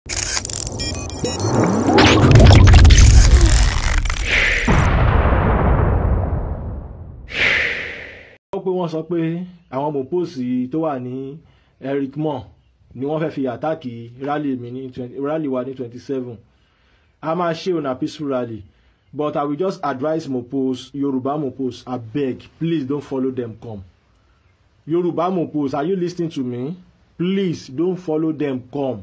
pé wọ́n sọ pé àwọn mọ̀pọ́sì tó wà ní Eric Moore ni wọ́n fẹ́ fi àtáàkì rally mi ní rally wa ní 27. a máa ṣe on a peaceful rally, but I will just advise mopos, Yoruba mopos, abeg please don't follow them come. Yoruba mopos, are you listening to me? Please don't follow them come.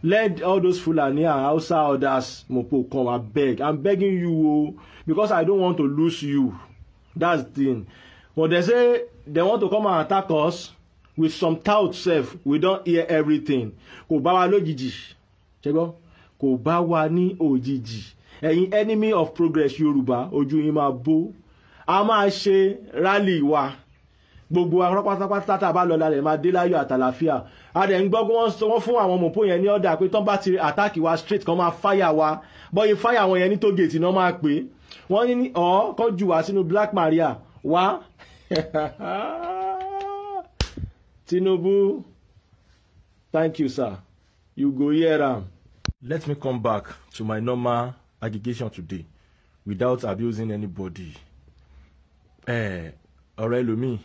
Let all those Fulani and Hausa others mopo come, abeg. I'm begging you, because I don't want to lose you. That's the thing. But they say they want to come and attack us with some tout self. We don't hear everything. Kò bá wa lójijì. Ṣẹ́gbọ́n? Kò bá wa ní òjijì. Ẹ̀yin enemy of progress Yorùbá, ojú yín máa bó. A máa ṣe rally wa. Gbogbo pátápátá tá a bá lọ lálẹ́ máa dé láyọ̀ àtàlàfíà. A dẹ̀ ń gbọ́ pé wọ́n fún àwọn mọ̀pó yẹn ní ọ̀dà pé tán bá ti attack wa straight kan máa fire wa. Bọ́yì fire wọn yẹn ní tó gate náà máa pè. Wọ́n ní kán jù wá sínú Black Maria. Wá. Tinubu, thank you, sir. You go hear am. Let me come back to my normal aggregation today without abusing anybody. Ọ̀rọ̀ ẹlòmíì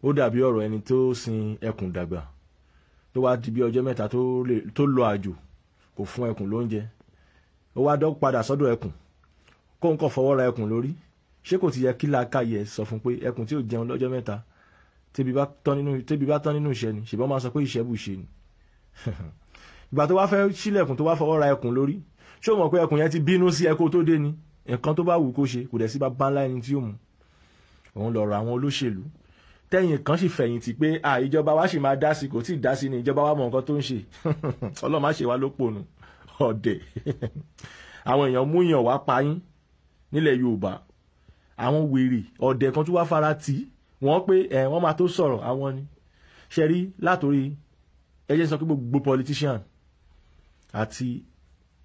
ó dàbí ọ̀rọ̀ ẹni tó sin ẹkùn dàgbà tó wá di bí ọjọ́ mẹ́ta tó lọ àjò kò fún ẹkùn lóúnjẹ. Ó wá dọ́ padà sọ́dọ̀ ẹkùn kó ń kọ́ fọwọ́ ra ẹkùn lórí. Ṣé kò ti yẹ kí làákàyè sọ fún pé ẹkùn tí ò jẹun lọ́jọ́ mẹ́ta tẹ́bi bá tán nínú ìṣẹ́ ni ṣùgbọ́n máa sọ pé ìṣẹ́ bù ṣe ni. Ìgbà tó wá fẹ́ sílẹ̀kùn tó wá fọwọ́ ra ẹkùn lórí, ṣé o mọ̀ pé ẹkùn yẹn ti bínú sí ẹkọ tó dé ni? Nǹkan tó bá wù kó ṣe kò dẹ̀ sí bá ńlá ẹni tí ó mú. Òun lọ̀rọ̀ àwọn olóṣèlú tẹ́yìn kan sì fẹ̀yìntì pé ìjọba wa sì máa dá sí, kò tí ì dá sí ni ìjọba wa mọ nǹkan tó ń ṣe. Ọlọ́run má ṣe wá lópònú ọ̀dẹ̀. Àwọn èèyàn mú yàn wá pa yín nílẹ̀ Yorùbá. Àwọn wèrè ọ̀dẹ̀ kan tó wá fara tì wọ́n pé wọ́n máa tó sọ̀rọ̀ àwọn ni. Ṣe rí látòrí ẹjẹ́ sọ pé gbogbo politician àti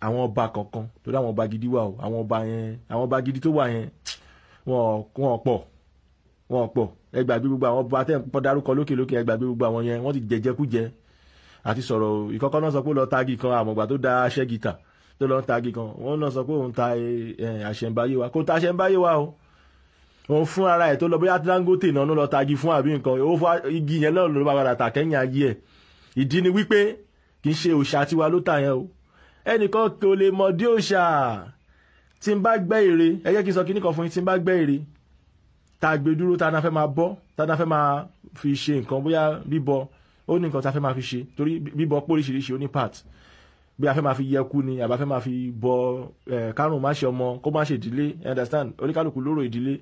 àwọn ọba kankan torí àwọn ọba gidi wà o, àwọn ọba gidi tó wà yẹn wọ́n pọ̀ ẹ gbàgbé gbogbo àwọn ọba tẹ́ ń pọ́ dárúkọ lókè ẹ gbàgbé gbogbo àwọn yẹn wọ́n ti jẹjẹkújẹ àti sọ̀rọ̀ ìkọ́kọ́ náà sọ pé ó lọ tagi kan àmọ̀gbà tó da aṣẹ́ gìtà tó lọ tagi kan wọ́n náà sọ pé òun ta àṣẹ̀ǹbáyé wa kò ta àṣẹ̀ǹbáyé wa o. Òun fún ara ẹ̀ tó lọ bóyá Dangote náà ló lọ tagi fún àbí nǹkan ó fún igi yẹn náà ló bá padà tà kẹ́yìn ayé ẹ̀. Ìdí ni wípé kì í ṣe òòṣà tiwa ló tà yẹn o. Ẹnìkan kò lè mọ̀ dí òòṣà. Tí n bá gbẹ́ ère ẹ jẹ́ kí n sọ kíní kan fún yín, tí n bá gbẹ́ ère tá a gbé dúró tá a náà fẹ́ máa bọ́ tá a náà fẹ́ máa fi ṣe nǹkan bóyá bíbọ ó ní nǹkan tá a fẹ́ máa fi ṣe torí bíbọ pé oríṣiríṣi ó ní part bí a fẹ́ máa fi yẹku ni àbá fẹ́ máa fi bọ kárùn má ṣe ọmọ kó má ṣe ìdílé understand oníkálukú lóró ìdílé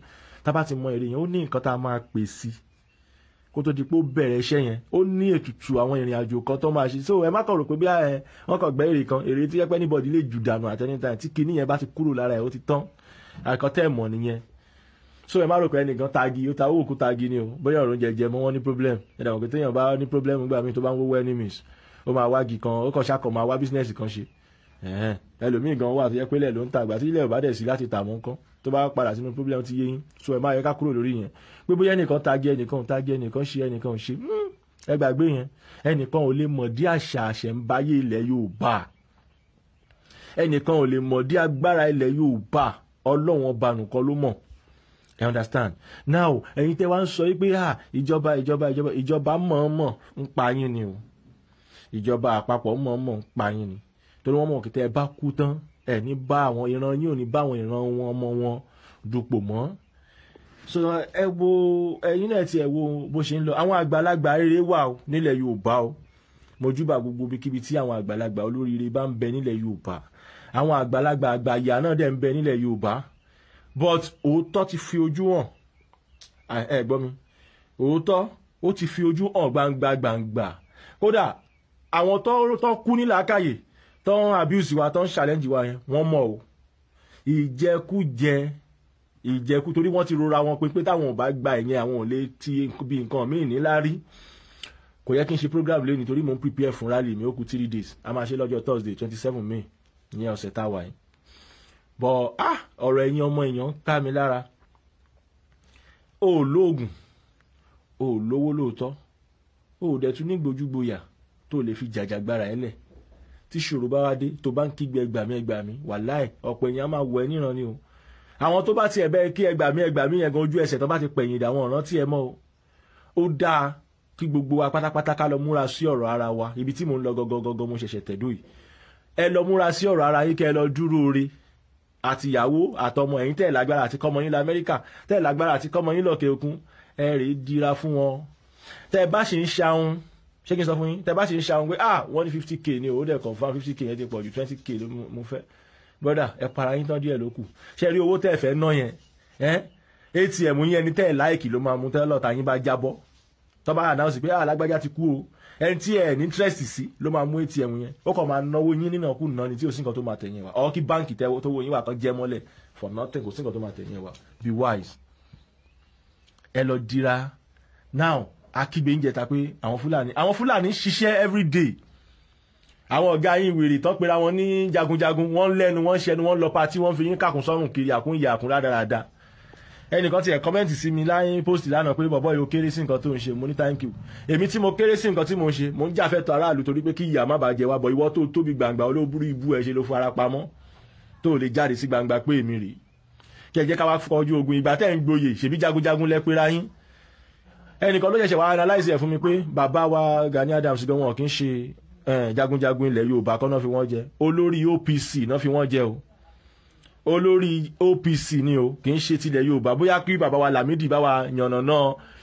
tá a bá ti mọ ère yẹn ó ní nǹkan tá a máa pè sí kó tó di pé ó bẹ̀rẹ̀ iṣẹ́ yẹn ó ní ètùtù àwọn ìrìn àjò kan tó máa ṣe so ẹ má kàn rò pé bí wọ́n kàn gbẹ́ ère kan ère tí yẹ pé anybody lè jù dànù at any time tí kinní yẹn bá ti kúrò lára ẹ̀ ó ti tán àkọ́tẹ́ ẹ̀mọ́ nìyẹn so ẹ má rò pé ẹnìkan tagi ó ta owó òkú tagi ni o bóyá ọ̀rọ̀ oúnjẹ jẹ mọ́ wọn ní problem ẹ̀dá òkè téèyàn bá ní problem gbà mí tó bá ń wówó enemies ó máa wá gì kan ó kàn ṣàkọ̀ máa wá business kan ṣe ẹlòmíì gan wà tó yẹ pé ilẹ̀ ló ń ta àgbà tí ilẹ̀ ò bá dẹ̀ sí láti tà mọ́ nǹkan tó bá padà sínú problem ti yé yín so ẹ má yẹ ká kúrò lórí yẹn pé bóyá ẹnìkan tagi ẹnìkan tagi ẹnìkan ṣe ẹnìkan ṣe ẹ gbàgbé yẹn ẹnìkan ò lè mọ̀ dí àṣà àṣẹ̀ǹbáyé ilẹ̀ Yorùbá ẹnìkan ò lè mọ̀ dí agbára ilẹ̀ Yorùbá Ọlọ́run ọba nìkan ló mọ̀. I understand now ẹ̀yin tẹ́ wá ń sọ pé ìjọba mọ̀ọ́mọ̀ ń pa yín ni o ìjọba àpapọ̀ mọ̀ọ́mọ̀ ń pa yín ni torí wọ́n mọ̀ kí tẹ́ ẹ bá kú tán ẹ̀ ní bá àwọn ìran yín ò ní bá àwọn ìran wọn ọmọ wọn dupò mọ́ so ẹ wo ẹ̀yin náà ti ẹ wo bó ṣe ń lọ àwọn àgbàlagbà rere wà o nílẹ̀ Yorùbá o mojúbà gbogbo ibikíbi tí àwọn àgbàlagbà olóríire bá ń bẹ nílẹ̀ Yorùbá àwọn àgbàlagbà àgbàyà náà dẹ̀ ń bẹ nílẹ̀ Yorùbá but òótọ́ ti fi ojú hàn ẹ gbọ́ mi òótọ́ ó ti fi ojú hàn gbangba kódà àwọn tó kú ní làákàyè tó ń abuse wa tó ń challenge wa yẹn wọ́n mọ̀ o ìjẹkú torí wọ́n ti rora wọn pé táwọn ò bá gba ẹ̀yẹn àwọn ò lè ti bí nǹkan míì níláárí kò yẹ kí n ṣe program lé nítorí mò ń prepare fún rally mi ó kù 3 days a máa ṣe lọ́jọ́ Thursday 27 May ìyẹn ọ̀sẹ̀ tá a wà yìí bọ̀ ọ̀rọ̀ ẹ̀yin ọmọ èèyàn ká mi lára ó lóògùn ó lówó lóòótọ́ ó dẹ̀ tún ní gbójúgbóyà tó lè fi jàjàgbára ẹ̀ lẹ̀ tí ṣòro bá wá dé tó bá ń kígbe ẹgbàmí wàláì ọ̀pọ̀ èèyàn máa wọ ẹ níran ni o àwọn tó bá tiẹ̀ bẹ́ẹ̀ kí ẹgbàmí yẹn gan ojú ẹsẹ̀ tó bá ti pẹ̀yìn dà wọn ọ̀ràn tí ẹ mọ́ o ó dáa kí gbogbo wa pátápátá ká lọ múra sí ọ̀rọ̀ ara wa ibi tí mò ń lọ gọgọgọgọ mo ṣẹ̀ṣẹ̀ tẹ̀dó yìí ẹ lọ múra sí ọ̀rọ̀ ara yín kẹ́ ẹ lọ dúró re àtìyàwó àtọmọ ẹ̀yin tẹ́ lágbára àti kọ́mọ yín lamẹ́ríkà tẹ́ lágbára àti kọ́mọ yín lọ́kẹ́ òkun ẹ rèé dira fún wọn tẹ́ bá ṣe ń ṣàwọn ṣé kí n sọ fún yín tẹ́ bá ṣe ń ṣàwọn pé wọ́n ní 50k ni ó dẹ̀ confirm 50k yẹn ti pọ̀ ju 20k ló mo fẹ́ brother ẹ para yín tán díẹ̀ ló kù ṣe rí owó tẹ́ fẹ́ ná yẹn atm yẹn ni tẹ́ láìkì ló máa mú tẹ́ lọ́ta yín bá jábọ́ tó bá announce pé alágbájá ti kú o ẹni tí ẹ ní interest sí ló máa mú atm yẹn ó kàn máa náwó yín nínú ọkùnrin náà ni tí ò sí nǹkan tó máa tẹ̀yìn wa ọ kí báǹkì tó wọ yín wà kan jẹ́ mọ́lẹ̀ for nothing kò sí nǹkan tó máa tẹ̀yìn wa be wise ẹ lọ dira now akígbe ń jẹta pé àwọn fúlàní ṣiṣẹ́ everyday àwọn ọ̀gá yín wèrè tán pera wọn ní jagunjagun wọ́n lẹ́nu wọ́n ṣẹnu wọ́n lọ patí wọ́n fi yín kàkún sọ́rùn kiri àkún ìyà àkún rádaràda ẹnìkan tiẹ̀ kọ́mẹ́ǹtì sí mi láyé post lánàá pé bọ̀bọ́ yóò kéré sí nǹkan tó ń ṣe mo ní thank you èmi tí mo kéré sí nǹkan tí mo ń ṣe mo ń jàfẹ́tọ̀ aráàlú torí pé kí ìyà má bàa jẹ wá bọ̀ ìwọ tó tóbi gbàǹgbà olóburú ibú ẹ̀ ṣe ló fara pamọ́ tó lè jáde sí gbangba pé èmi rèé kí ẹ jẹ́ ká wá kọjú ogun ìgbà tẹ́ ń gboyè ṣèbí jagunjagun lẹ pera yín ẹnìkan ló ṣẹ̀ṣẹ̀ wá analyse ẹ̀ fún mi pé bàbá wa Gani Adams gan wọn kì í ṣe jagunjagun ilẹ̀ Yorùbá kọ́ náà fi wọ́n jẹ olórí OPC náà fi wọ́n jẹ o olórí OPC ni o kì í ṣe tilẹ̀ Yorùbá bóyá kí bàbá wa Lamidi bá wa yànnàná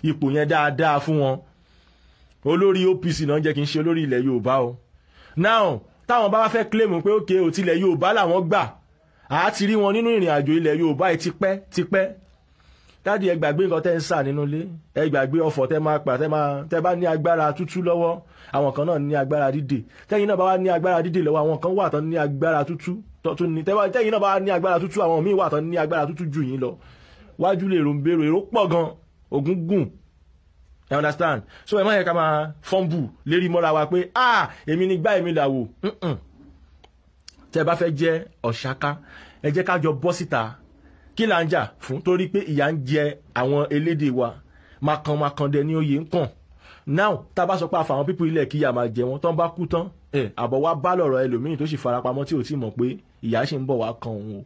ipò yẹn dáadáa fún wọn olórí OPC náà jẹ́ kì í ṣe olórí ilẹ̀ Yorùbá o now táwọn bá wá fẹ́ claim pé òkè ò tilẹ̀ Yorùbá làwọn gbà á ti rí wọn nínú ìrìn àjò ilẹ̀ Yorùbá yìí tipẹ́ dáàdi ẹ gbàgbé nǹkan tẹ́ ń sà nínú ilé ẹ gbàgbé ọ̀fọ̀ tẹ́ máa pa tẹ́ bá ní agbára tútù lọ́wọ́ àwọn kan náà ní agbára dídè tẹ́yìn náà bá wá ní agbára dídè lọ́wọ́ àwọn kan wà tán ní agbára tútù tọ́tún ní tẹ́yìn náà bá wá ní agbára tútù àwọn míì wà tán ní agbára tútù jù yín lọ wájú lè ròǹbèrò èrò pọ̀ gan ogun gùn you understand so ẹ má yẹ ká máa fọ́nbù lérí mọ́ra wa pé èmi ní gbá èmi làwò tẹ́ bá fẹ́ jẹ́ ọ̀ṣáká ẹ jẹ́ ká jọ bọ́ síta kí là ń jà fún torí pé ìyà ń jẹ àwọn elédè wa makandẹ ní oyè ń kàn now tá a bá sọ pé àfàwọn pípọ̀ ilẹ̀ kíyà máa jẹ wọn tán bá kú tán àbọ̀ wá bá lọ̀rọ̀ ẹlòmíì tó sì farapamọ́ tí ò tí mọ̀ pé ìyà ṣì ń bọ̀ wá kan òun o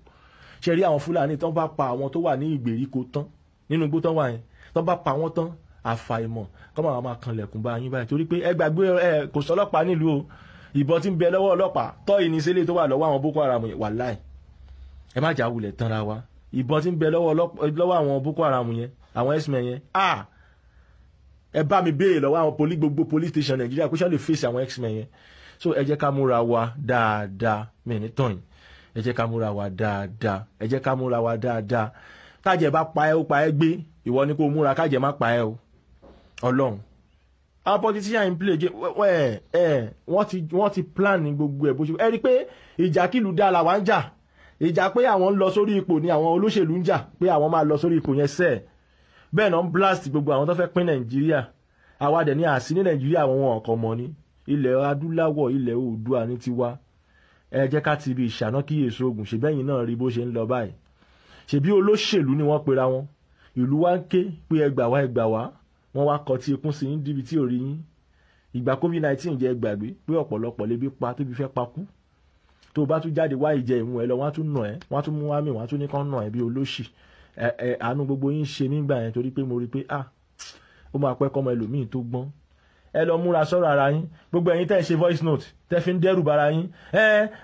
ṣe rí àwọn Fúlàní tán bá pa àwọn tó wà ní ìgbèríko tán nínú igbó tán wà yẹn tán bá pa wọ́n tán àfàìmọ̀ kọ́ máa kanlẹ̀kùn bá yín báyìí torí pé ẹ gbàgbé kò sọ́lọ́pàá nílùú o ìbọn tí ń bẹ lọ́wọ́ ọlọ́pàá tọ́ ìníṣẹ́lẹ̀ tó wà lọ́wọ́ àwọn Boko Haram yẹn wàláì ẹ má jà wulẹ̀ tanra wa ìbọn tí ń bẹ lọ́wọ́ àwọn Boko Haram yẹn àwọn x-men yẹn ẹ bá mi béèrè lọ́wọ́ àwọn gbogbo police station Nàìjíríà kó ṣáà lè fèsì àwọn x-men yẹn so ẹ jẹ́ ká múra wa dáadáa mẹ́ni tán yìí ẹ jẹ́ ká múra wa dáadáa ẹ jẹ́ ká múra wa dáadáa kájẹ bá pa ẹ́ ó pa ẹ́ gbé ìwọ ni kó múra kájẹ má pa ẹ́ o Ọlọ́run àwọn politician in play wọ́n ti plan ní gbogbo ẹ̀ bó ṣe ẹ rí i pé ìjà kìlú dá la wá ń jà ìjà pé àwọn ń lọ sórí ipò ni àwọn olóṣèlú ń jà pé àwọn máa lọ sórí ipò yẹn sẹ́ẹ̀ bẹ́ẹ̀ náà ń blast gbogbo àwọn tó fẹ́ pín Nàìjíríà àwa dẹ̀ ní àsí ní Nàìjíríà àwọn wọn ọ̀kan mọ́ ní ilẹ̀ adúláwọ̀ ilẹ̀ Oòduà ní tiwa ẹ jẹ́ ká ti ibi ìṣáná kíyèsí ogun ṣèbẹ́yìn náà rí bó ṣe ń lọ báyìí ṣèbí olóṣèlú ni wọ́n pera wọn ìlú wa ń ké pé ẹgbà wá wọ́n wá kọ tí ikún sí yín díbi tí ò rí yín ìgbà COVID-19 jẹ́ gbàgbé pé ọ̀pọ̀lọpọ̀ lébi pa tóbi fẹ́ pakú tó bá tún jáde wá ìjẹ ìmú ẹ lọ wọ́n á tún nà ẹ́ wọ́n á tún mú wá mí wọ́n á tún ní kán nà ẹ́ bí olóṣì àánú gbogbo yín ṣe nígbà yẹn torí pé mo rí pé ó máa pẹ́ kọ́mọ ẹlòmíì tó gbọ́n ẹ lọ múra sọ́rọ̀ ara yín gbogbo ẹ̀yin tẹ́ ń ṣe voice note tẹ́ fi ń dẹ́rù bara yín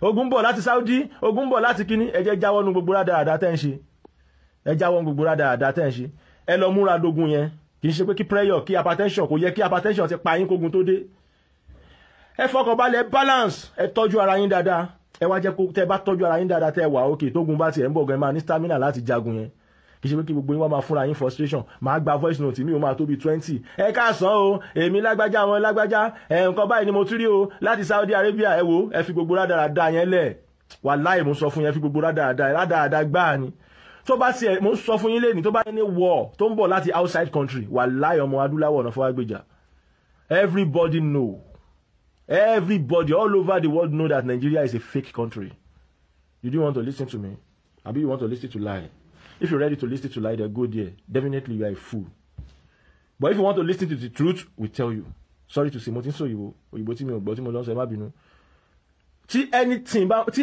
ogun bọ̀ láti Saudi ogun bọ̀ láti kíní ẹ jẹ́ jáwọ́ nu gbogbo rádaràda tẹ́ ń ṣe ẹ jáwọ́ nu gbogbo rádaràda tẹ́ ń ṣe ẹ lọ múra dogun yẹn kì í ṣe pé kí prayer kí hypertension kò yẹ kí hypertension ti pa yín kógun tó dé ẹ fọkànbalẹ̀ balance ẹ tọ́jú ara yín dáadáa ẹ wá jẹ́ kó tẹ́ bá tọ́jú ara yín dáadáa tẹ́ wà òkè tógun bá tiẹ̀ ń bọ̀ gan máa ní stamina láti jagun yẹn kì í ṣe pé kí gbogbo yín wá máa fúnra yín frustration máa gba voice note mi ò máa tó bí 20 ẹ káàsán o èmi lágbájá wọn lágbájá nǹkan báyìí ni mo tún rí o láti Saudi Arabia ẹ wo ẹ fi gbogbo rádaràda yẹn lẹ̀ wàláhì mo sọ fún yẹn fi gbogbo rádaràda gbáà ni tó bá tiẹ̀ mo sọ fún yín lẹ́ni tó bá ní war tó ń bọ̀ láti outside country wàláhì ọmọ adúláwọ̀ ọ̀nà fọwọ́ gbèjà everybody all over the world know that Nigeria is a fake country. You don't want to listen to me? Abi you want to listen to lie? If you're ready to listen to lie, then go there. Definitely you are a fool. But if you want to listen to the truth, we tell you. Sorry to say, mo ti ń sọ òyìnbó tí mi ò gbọ́ tí mo lọ sọ ẹ má bínú. tí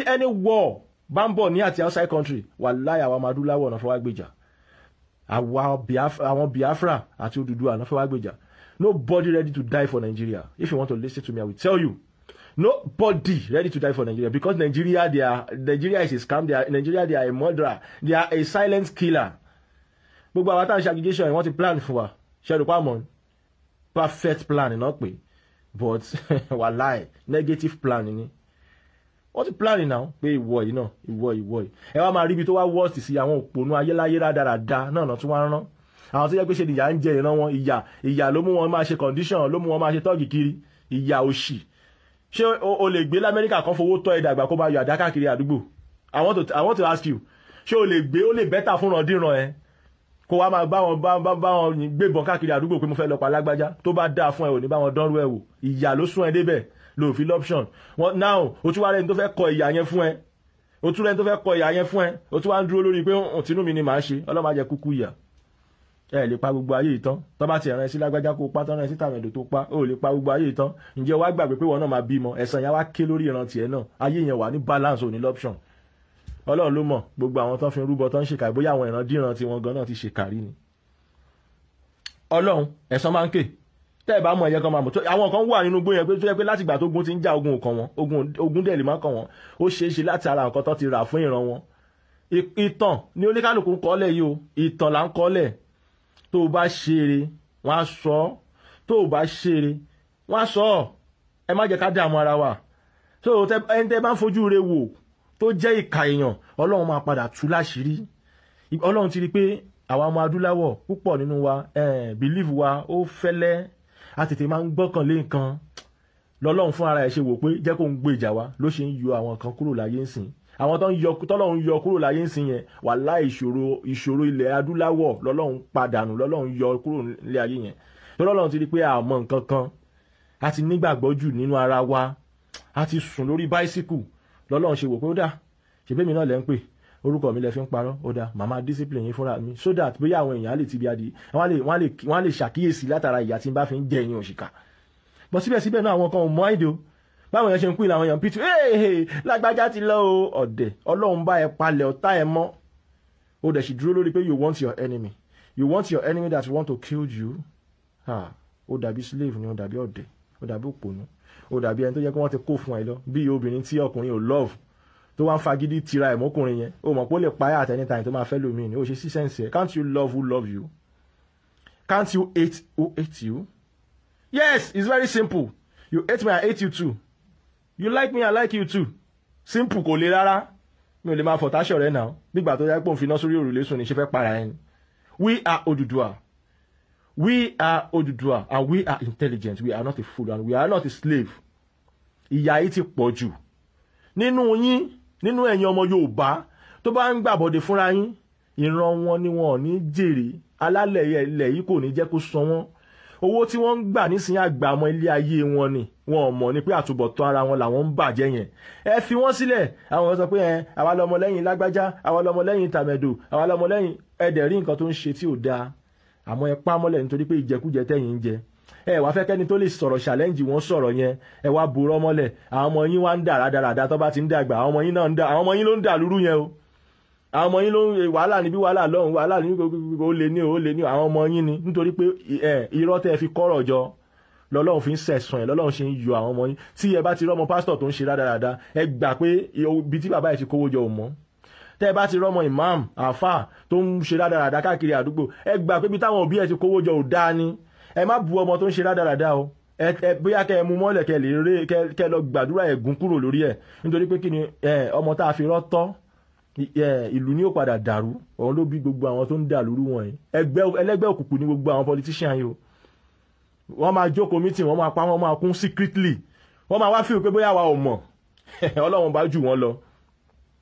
any war bá ń bọ̀ ní àti outside country wàláhì àwọn ọmọ adúláwọ̀ náà fẹ́ wá gbèjà, àwọn Biafra àti Odùduwà náà fẹ́ wá gbèjà. Nobody ready to die for Nigeria. If you want to listen to me, I will tell you, nobody ready to die for Nigeria, because Nigeria is a scam. Nigeria they are a murderer. They are a silent killer. Gbogbo àwọn tá ń ṣe aggregation wọ́n ti plan fún wa. Ṣẹ́dùn pàmò perfect plan iná pé, but wàláhì negative plan ni. Wọ́n ti plan now pé ìwọ yìí náà ìwọ yìí. Ẹ wá máa rí ibi tó wá worst sí àwọn òpònú ayéláyé rádaràda náà tún wá rán. Àwọn tó yẹ pé ṣe ìyà ń jẹ ìran wọn, ìyà ló mú wọn máa ṣe condition, ló mú wọn máa ṣe tọ́gì kiri, ìyà òṣì. Ṣé o lè gbé l'Amẹ́ríkà kan fowó tọ́ ẹ̀dàgbà kó máa yọ àdá káàkiri àdúgbò? I want to ask you, ṣé o lè gbé, ó lè bẹ́tà fún randíran ẹ kó wá máa bá wọn gbébọn káàkiri àdúgbò pé mo fẹ́ lọ pa lágbájá? Tó bá dáa fún ẹ ò ní bá wọn dánrú ẹ wò, ìyà ló sún ẹ débẹ̀ ló fi l'option. Now o tún wá rẹni tó fẹ́ kọ ìyà yẹn fún ẹ, o tún wá ń dúró lórí pé tinú mi ni màá ṣe, Ọlọ́run má jẹ́ kúkú ìyà. Ẹ lè pa gbogbo ayé ìtàn tó bá ti rán sí lágbájá kó pa tán rán sí tàmẹ̀dò tó pa, ó lè pa gbogbo ayé ìtàn. Ǹjẹ́ wá gbàgbé pé wọn náà máa bímọ, ẹ̀san yẹn wá ké lórí ìran tiẹ̀ náà, ayé yẹn wà ní balance, ò ní l'option. Ọlọ́run ló mọ̀ gbogbo àwọn tán fi ń rúbọ tán ń ṣèkà, bóyá àwọn ìran díran tí wọn gan náà ti ṣèkàrí ni. Ọlọ́run ẹ̀san máa ń ké, tẹ́ ẹ bá mọ̀ ẹ̀yẹ kan máa mọ̀. Àwọn kan wà nínú gbóyè pé tó yẹ pé láti ìgbà tó ogun ti ń já ogun kan wọn, ogun dẹ̀ lè má kàn wọn, ó ṣeé ṣe láti ara nǹkan tán ti rà fún ìran wọn. Ìtàn ni oníkálùkù ń kọ́lẹ̀ yìí o, ìtàn là ń kọ́lẹ̀. Tó o bá ṣeré wọ́n á sọ, tó o bá ṣeré wọ́n á sọ. Ẹ má jẹ́ ká dààmú ara wa. So ẹni tẹ́ bá ń fojú re wò tó jẹ́ ìkà èèyàn, Ọlọ́run máa padà tú láṣìírí. Ọlọ́run ti rí pé àwa ọmọ adúláwọ̀ púpọ̀ nínú wa believe wa ó fẹ́lẹ́, a tètè máa ń gbọ́kànlé nǹkan. Lọ́lọ́run fún ara ẹ̀ ṣe wò pé jẹ́ kó ń gbé ìjà wa ló ṣe ń yọ àwọn kan kúrò láyé ń sìn. Àwọn tọ́lọ́run yọ kúrò láyé ń sìn yẹn wàláhì ìṣòro ilẹ̀ adúláwọ̀ lọ́lọ́run padànù, lọ́lọ́run yọ kúrò nílé ayé yẹn. Lọ́lọ́run ti rí pé àmọ́ nǹkan kan, a ti nígbàgbọ́ jù nínú ara wa, a ti sùn lórí báísíkù. Lọ́lọ́run ṣe wò pé ó dà, ṣèbémi náà lẹ́ ń pè, orúkọ mi lẹ fi ń parọ́, ó dà, màmá discipline yín fúnra mi so that bóyá àwọn èèyàn á lè ti bí adi, wọ́n á lè ṣàkíyèsí látara ìyà tí n bá fi ń jẹ ẹ̀yin òṣìkà. Bọ́ síbẹ̀síbẹ̀ náà àwọn kan ò mọ àìdè o, báwọn èèyàn ṣe ń pín làwọn èèyàn pìtù, lágbájá ti lọ o, ọ̀dẹ̀. Ọlọ́run bá ẹ palẹ̀ ọ̀tá ẹ mọ́, ó dẹ̀ sì dúró lórí pé you want your enemy that want to kill you. Ó dàbí slave ni, ó dàbí ọ̀dẹ̀, ó dàbí òpònú, ó dàbí ẹni tó jẹ́ pé wọ́n ti kó fún ẹ lọ, bí obìnrin tí ọkùnrin ò love tó wá ń fagídí tira ẹ̀ mọ́kùnrin yẹn, ó mọ̀ pé ó lè pa ẹ́ at any time tó máa fẹ́ lómi ni, ó ṣe sí sẹ́ǹsì ẹ̀. Can't you love who love you? Can't you hate who hate you? Yes, it's very simple. You hate me, I hate you too. You like me, I like you too. Simple kò le rárá. Mi ò lè máa fọ̀táṣọ̀ rẹ̀ náà. Nígbà tó yẹ pé òun fi iná sórí òrùlé sùn ní ṣe fẹ́ para ẹni. We are Odùduwà. We are Odùduwà and we are intelligent. We are not a fool and we are not a slave. Ìyà yìí ti pọ̀ jù. Nínú yín, nínú ẹ̀yin ọmọ Yorùbá tó bá ń gbàbọ̀dé fúnra yín, ìran wọn ni wọn ò ní jèrè. Alálẹ̀ ilẹ̀ yìí kò ní jẹ́ kó san wọ́n. Owó tí wọ́n ń gbà nísìnyí àgbàmọ́ ilé ayé wọn ni wọn ò mọ̀ ní pé àtúbọ̀tán ara wọn làwọn ń bàjẹ́ yẹn. Ẹ fi wọ́n sílẹ̀. Àwọn kan sọ pé àwa lọmọ lẹ́yìn lágbájá, àwa lọmọ lẹ́yìn tàmẹ̀dò, àwa lọmọ lẹ́yìn ẹ̀dẹ̀ rí nǹkan tó ń ṣe tí ò dáa. Àmọ́ ẹ pa mọ́lẹ̀ nítorí pé ìjẹkújẹ tẹ̀yìn ń jẹ. Ẹ wá fẹ́ kẹ́ni tó lè sọ̀rọ̀ challenge wọn sọ̀rọ̀ yẹn, ẹ wá burọ́ mọ́lẹ̀. Àwọn ọmọ yín wá ń dà rádaràda tó bá ti ń dàgbà, àwọn ọmọ yín náà ń dà, àwọn ọmọ yín ló ń dà lúrú yẹn o. Àwọn ọmọ yín ló ń wàhálà níbí wàhálà lọ́hùn, wàhálà ní ó lè ní àwọn ọmọ yín ni, nítorí pé irọ́ tẹ́ fi kọ́rọ̀ jọ lọ́lọ́run fi ń sẹ̀sùn ẹ̀, lọ́lọ́run ṣe ń yọ àwọn ọmọ yín. Tí ẹ bá ti rọ́mọ pásítọ̀ tó ń ṣe rádaràda, ẹ gbà pé ibi tí bàbá ẹ̀ ti kówó jọ ò mọ́. Tẹ́ ẹ bá ti rọ́mọ imam àfà tó ń ṣe rádaràda káàkiri àdúgbò, ẹ gbà pé ibi táwọn òbí ẹ̀ ti kówó jọ ò dáa ni. Ẹ má bu ọmọ tó ń ṣe rádaràda o. Bóyá kẹ́ ẹ mú mọ́lẹ̀ kẹ́ lè ré kẹ́ lọ gbàdúrà ẹ̀gún kúrò lórí ẹ̀, nítorí pé kí ni ọmọ tá a fi rọ́tọ́ ìlú ni ó padà dàrú. Òun ló bí gbogbo àwọn tó ń dà lóru wọ̀nyí. Ẹlẹ́gbẹ́ òkùnkùn ni gbogbo àwọn politician yìí o. Wọ́n máa jókòó meeting, wọ́n máa pa wọ́n máa kún secretly, wọ́n máa wá fíìmù pé bóyá wa ò mọ̀. Ọlọ́run bá jù wọ́n lọ.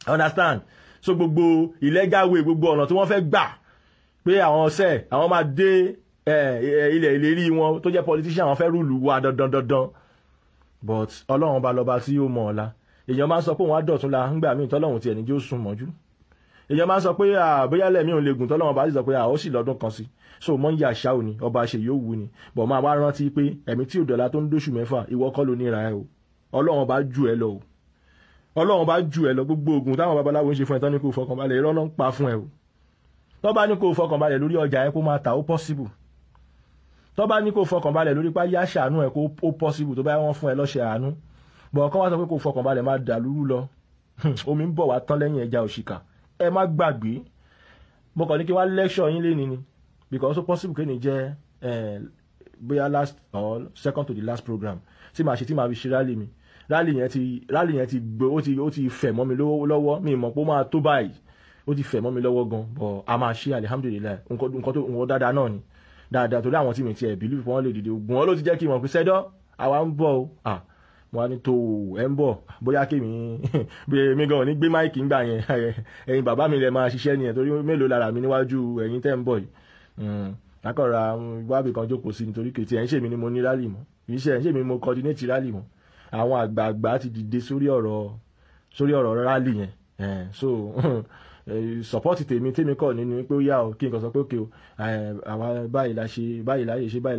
Understand? So gbogbo illegal way, gbogbo ọ̀nà tí wọ́n fẹ́ gbà pé àwọn máa dé ilẹ̀ ìlérí wọn tó jẹ́ politician, àwọn fẹ́ rúùlù wa dandan. But Ọlọ́run bá lọ́ba tí ó mọ̀ ọ̀la. Èèyàn máa ń sọ pé wọ́n á dọ̀tún la ńgbà míì tọ́lọ́run tiẹ̀ ní jẹ́ ó sùn mọ́jú. Èèyàn máa ń sọ pé bóyá lẹ́mí òun lè gùn, tọ́lọ́run bá sì sọ pé ó sì lọ́dún kan sí. So mọ́ ń yà ṣá òní, ọba ṣe yóò wù ni. Bọ̀ máa wá rántí pé ẹ̀mí tí ò dọ̀la tó ń dóṣù mẹ́fà, ìwọ kọ́ ló níra ẹ o. Ọlọ́run bá jù ẹ lọ o. Ọlọ́run bá jù ẹ lọ gbogbo ogun táwọn babaláwo ń ṣe fún ẹ tán ní kó fọkànbalẹ̀ irọ́ náà ń pa fún ẹ o tó bá ní kó fọkànbalẹ̀ lórí ọjà ẹ kó máa ta ó possible tó bá ní kó fọkànbalẹ̀ lórí páyé àṣàánú ẹ kó ó possible tó bá wọ́n fún ẹ lọ́ṣẹ̀ àánú bọ̀ kán wá sọ pé kó fọkànbalẹ̀ máa dà lúrú lọ omi ń bọ̀ wá tán lẹ́yìn ẹja òṣìkà ẹ má gbàgbé mo kàn ní kí wá lecture yín lénìí ni because ó possible kéènì jẹ́ bóyá last or second to the last program tí màá ṣe tí màá fi ṣe rally mi rally yẹn ti gbé ó ti fẹ̀ mọ́ mi lọ́wọ́ mi mọ̀ pé ó máa tó báyìí ó ti fẹ̀ mọ́ mi lọ́wọ́ gan but a máa ṣe alihamudulilayi nǹkan dáadáa náà ni dáadáa torí àwọn tí mi ti ẹ̀ believe wọn lè dìde ogun wọn ló ti jẹ́ kí n mọ̀ pé sẹ́dọ̀ àwa ń bọ̀ o mo wá ní tó ẹ̀ ń bọ̀ bóyá kí mi gan ní gbé máìkì ńgbà yẹn ẹ̀yin bàbá mi lè máa ṣiṣẹ́ nìyẹn torí mélòó lára mi níwájú ẹ̀yin tẹ́ ń bọ̀ yìí lákọ̀ọ́ra wábì kan jókòó sí nítorí kìtì ẹ̀ ń ṣèmi ni mo ní rally mọ́ kì í ṣe ẹ̀ ń ṣèmi ni mo coordinate rally mọ́ àwọn àgbààgbà ti dìde sórí ọ̀rọ̀ rally yẹn so support tèmi kọ́ nínú pé ó yá o kí n kàn sọ pé òkè o àwa báyìí la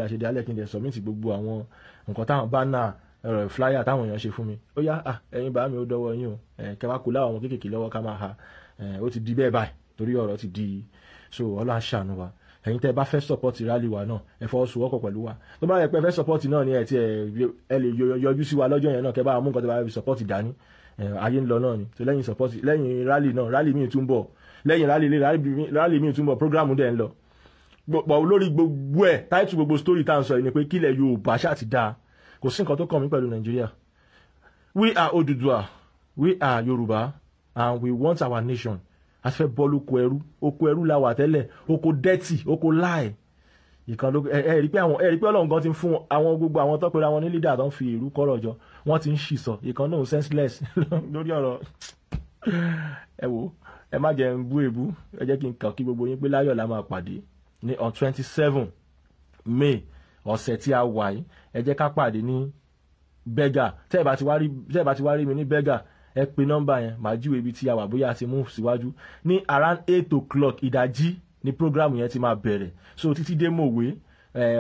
ṣe dé alẹ́ kí n dẹ̀ submit gbogbo àwọn nǹkan táwọn banner flyer táwọn èèyàn ṣe fún mi ó yá ẹ̀yin bá mi ó dọ́wọ́ yín o kẹwàá kó láwọn ọmọ kéékèèké lọ́wọ́ ká máa ha ó ti di bẹ́ẹ̀ báyìí torí ọ̀rọ̀ ti di so Ọlọ́run ṣàánú wa ẹ̀yin tẹ́ bá fẹ́ support rally wa náà ẹ fọwọ́sowọ́pọ̀ pẹ̀lú wa tó bá yẹ pé ẹ fẹ́ support náà ni ẹ lè yọjú sí wa lọ́jọ́ yẹn náà kẹ́ bá mú nǹkan tó bá fi support dání ayé ń lọ náà ni so lẹ́yìn rally náà rally míì tún bọ̀ lẹ́yìn rally míì tún bọ̀ program dẹ̀ ń lọ pọ̀ lórí gbogbo ẹ̀ táìtù gbogbo story tá à ń sọ yìí ni pé kílẹ̀ Yorùbá ṣáà ti dáa kò sí nǹkan tó kàn mí pẹ̀lú Nàìjíríà we are Odùduwà we are Yorùbá and we want our nation a fẹ́ bọ́ oko ẹrú la wà tẹ́lẹ̀ oko dẹ́tì oko láì ìkan ló ẹ rí pé Ọlọ́run gan ti ń fún àwọn gbogbo àwọn tó pera wọn ní leader tó ń fi ìrú kọ́rọ̀ jọ wọ́n ti ń ṣìṣọ ìkan náà senseless lórí ọ̀rọ̀ ẹ wò ẹ má jẹ́ ń bú èbú ẹ jẹ́ kí n kàn kí gbogbo yín pé láyọ̀ la máa pàdé ní on 27 May ọ̀sẹ̀ tí a wà yìí ẹ jẹ́ ká pàdé ní Berger tẹ́ ẹ bá ti wá rí mi ní Berger ẹ pe nọ́mbà yẹn màá jíwèé ibi tí a wà bóyá a ti move síwájú ní around 8 o'clock ìdájí ní program yẹn ti máa bẹ̀rẹ̀ so títí dé mòwe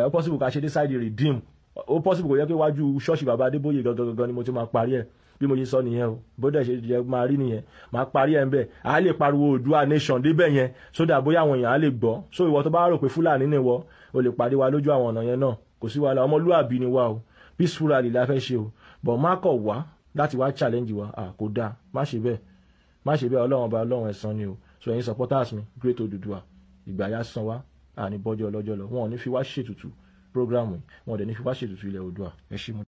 ó possible ká ṣe dé side redeem ó possible kò yẹ pé wájú ṣọ́ọ̀ṣì bàbá Adébóyè gangan ni mo ti máa parí ẹ̀ bí mo ṣe sọ nìyẹn o bódà ṣe jẹ máa rí nìyẹn máa parí ẹ̀ ń bẹ̀ a lè pariwo Oòduà nation débẹ̀ yẹn so dà bóyá àwọn èèyàn á lè gbọ́ so ìwọ tó bá rò pé Fúlàní ni wọ o lè pàdé wa lójú àwọn ọ̀nà yẹn náà kò sí wàhálà ọmọlúàbí ni wa o peaceful rally la fẹ́ ṣe o but má kọ̀ wá láti wá challenge wa kò dáa má ṣe bẹ́ẹ̀ Ọlọ́run ọba Ọlọ́run ẹ̀san ni o so ẹ̀yin supporters mi Great Odùduwà ìgbà yá san wá àní bọ́jọ́ ọlọ́jọ́ lọ wọn ò ní fi wá ṣètùtù program yìí wọn ò dẹ̀ ní fi wá ṣètùtù ilẹ̀ Oòduà ẹ ṣé mo.